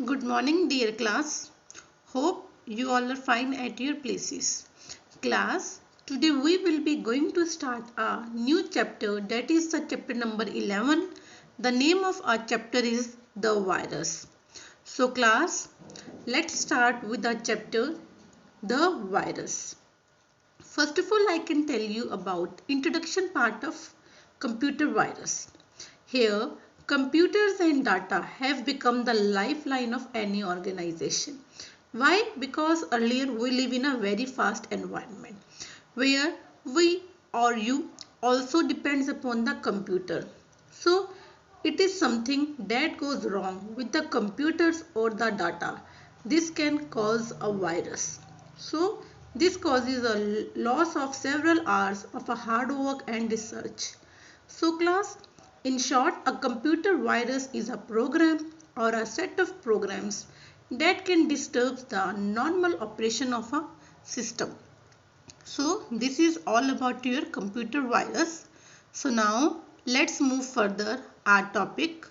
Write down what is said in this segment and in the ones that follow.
Good morning, dear class. Hope you all are fine at your places. Class, today we will be going to start a new chapter, that is the chapter number 11. The name of our chapter is The Virus. So class, let's start with the chapter The Virus. First of all, I can tell you about introduction part of computer virus. Here, computers and data have become the lifeline of any organization. Why? Because earlier we live in a very fast environment where we or you also depends upon the computer. So, it is something that goes wrong with the computers or the data. This can cause a virus. So, this causes a loss of several hours of a hard work and research. So class, in short, a computer virus is a program or a set of programs that can disturb the normal operation of a system. So this is all about your computer virus. So now let's move further our topic,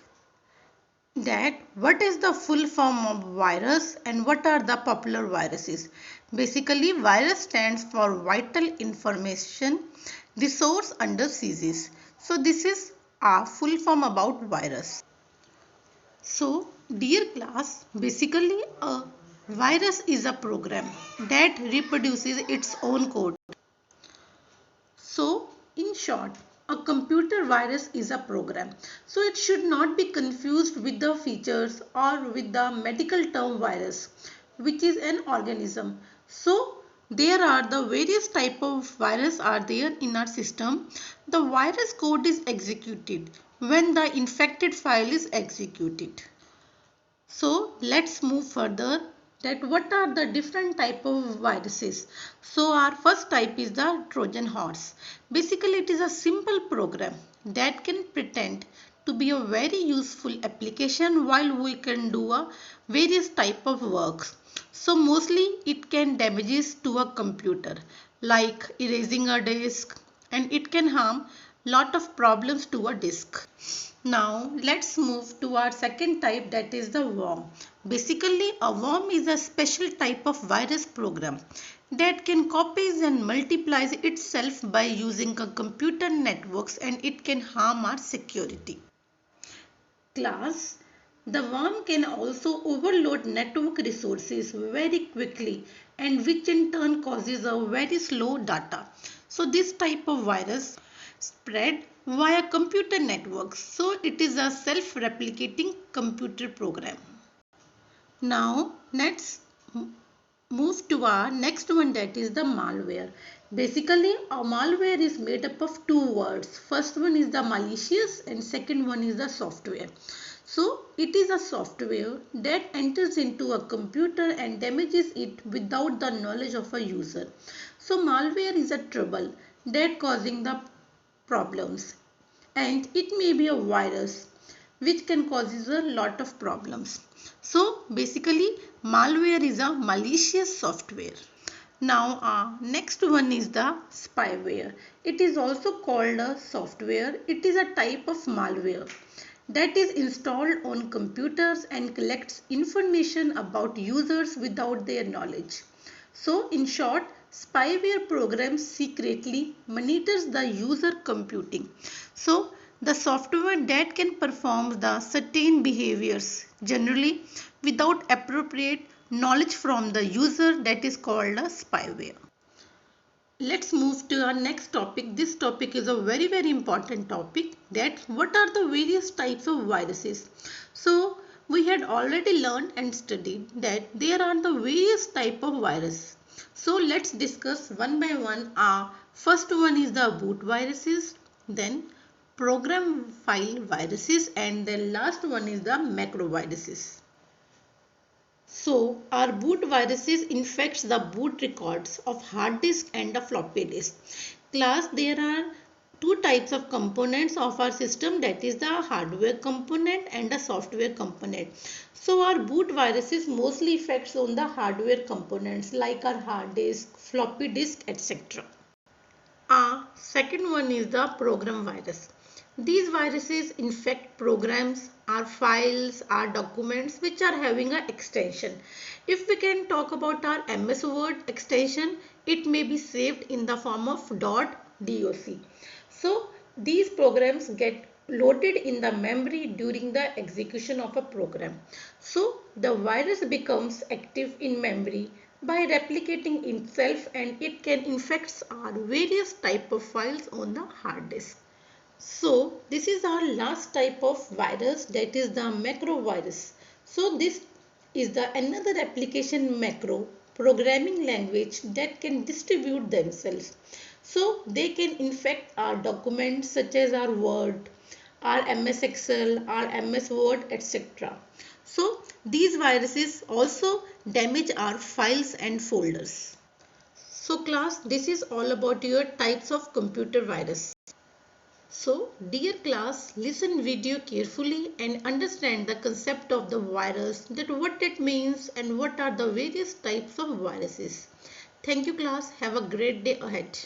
that what is the full form of virus and what are the popular viruses. Basically, virus stands for vital information resource under siege. So this is a full form about virus. So dear class, basically a virus is a program that reproduces its own code. So, in short, a computer virus is a program. So, it should not be confused with the features or with the medical term virus, which is an organism. So, there are the various type of virus are there in our system. The virus code is executed when the infected file is executed. So let's move further, that what are the different type of viruses. So our first type is the Trojan horse. Basically it is a simple program that can pretend to be a very useful application while we can do a various type of works. So mostly it can damages to a computer like erasing a disk, and it can harm lot of problems to a disk. Now let's move to our second type, that is the worm. Basically a worm is a special type of virus program that can copies and multiplies itself by using a computer networks, and it can harm our security. Class, the worm can also overload network resources very quickly, and which in turn causes a very slow data. So this type of virus spread via computer networks. So it is a self-replicating computer program. Now let's move to our next one, that is the malware. Basically a malware is made up of two words. First one is the malicious and second one is the software. So it is a software that enters into a computer and damages it without the knowledge of a user. So malware is a trouble that causing the problems, and it may be a virus which can cause a lot of problems. So basically malware is a malicious software. Now next one is the spyware. It is also called a software. It is a type of malware that is installed on computers and collects information about users without their knowledge. So in short, spyware programs secretly monitors the user computing. So the software that can perform the certain behaviors generally without appropriate knowledge from the user, that is called a spyware. Let's move to our next topic. This topic is a very important topic, that what are the various types of viruses. So we had already learned and studied that there are the various type of virus. So let's discuss one by one. First one is the boot viruses, then program file viruses, and the last one is the macro viruses. So our boot viruses infects the boot records of hard disk and a floppy disk. Class, there are two types of components of our system, that is the hardware component and the software component. So our boot viruses mostly affects on the hardware components like our hard disk, floppy disk, etc. Second one is the program virus. These viruses infect programs, our files, our documents which are having an extension. If we can talk about our MS Word extension, it may be saved in the form of .doc. So these programs get loaded in the memory during the execution of a program. So the virus becomes active in memory by replicating itself, and it can infect our various type of files on the hard disk. So this is our last type of virus, that is the macro virus. So this is the another application macro programming language that can distribute themselves. So they can infect our documents such as our Word, our MS Excel, our MS Word, etc. So these viruses also damage our files and folders. So class, this is all about your types of computer virus. So, dear class, listen video carefully and understand the concept of the virus, that what it means and what are the various types of viruses. Thank you class. Have a great day ahead.